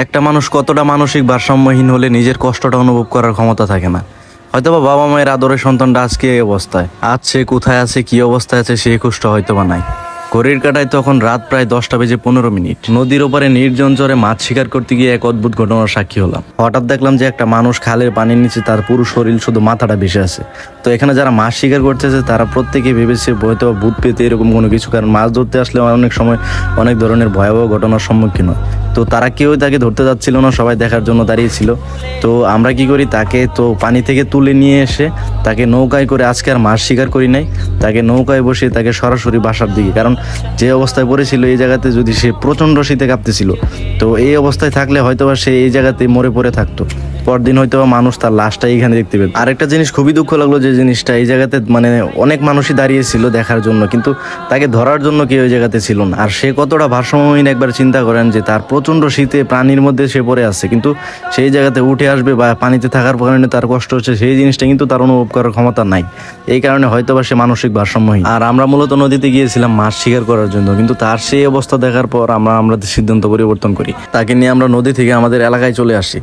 একটা মানুষ কতটা মানসিক ভারসাম্যহীন হলে নিজের কষ্টটা অনুভব করার ক্ষমতা থাকে না। হয়তোবা বাবা মায়ের আদরের সন্তানটা আজকে এই অবস্থায়, আজ সে কোথায় আছে, কি অবস্থায় আছে, সে খুশটা হয়তোবা নাই। ঘড়ির কাটায় তখন রাত প্রায় 10:15। নদীর ওপারে নির্জন চরে মাছ শিকার করতে গিয়ে এক অদ্ভুত ঘটনার সাক্ষী হলাম। হঠাৎ দেখলাম যে একটা মানুষ খালের পানির নিচে, তার পুরো শরীর শুধু মাথাটা ভেসে আছে। তো এখানে যারা মাছ শিকার করতেছে তারা প্রত্যেকে ভেবেছে হয়তো ভূত পেতে এরকম কোনো কিছু, কারণ মাছ ধরতে আসলে অনেক সময় অনেক ধরনের ভয়াবহ ঘটনার সম্মুখীন হয়। তো তারা কেউই তাকে ধরতে যাচ্ছিল না, সবাই দেখার জন্য দাঁড়িয়েছিল। তো আমরা কি করি, তাকে তো পানি থেকে তুলে নিয়ে এসে তাকে নৌকায় করে, আজকে আর মাছ শিকার করি নাই, তাকে নৌকায় বসে তাকে সরাসরি বাসার দিকে, কারণ যে অবস্থায় পড়েছিল এই জায়গাতে যদি সে প্রচণ্ড শীতে কাঁপতেছিল, তো এই অবস্থায় থাকলে হয়তোবা সে এই জায়গাতে মরে পড়ে থাকতো। পরদিন হয়তোবা মানুষ তার লাশটা এখানে দেখতে পেত। আরেকটা জিনিস খুবই দুঃখ লাগলো, যে জিনিসটা এই জায়গাতে মানে অনেক মানুষই দাঁড়িয়েছিল দেখার জন্য, কিন্তু তাকে ধরার জন্য কেউ ওই জায়গাতে ছিল না। আর সে কতটা ভারসাম্যহীন একবার চিন্তা করেন, যে তার প্রচণ্ড শীতে প্রাণীর মধ্যে সে পড়ে আছে, কিন্তু সেই জায়গাতে উঠে আসবে বা পানিতে থাকার কারণে তার কষ্ট হচ্ছে, সেই জিনিসটা কিন্তু তার অনুভব করার ক্ষমতা নাই। এই কারণে হয়তোবা সে মানসিক ভারসাম্যহীন। আর আমরা মূলত নদীতে গিয়েছিলাম মাছ শিকার করার জন্য, কিন্তু তার সেই অবস্থা দেখার পর আমরা আমাদের সিদ্ধান্ত পরিবর্তন করি, তাকে নিয়ে আমরা নদী থেকে আমাদের এলাকায় চলে আসি।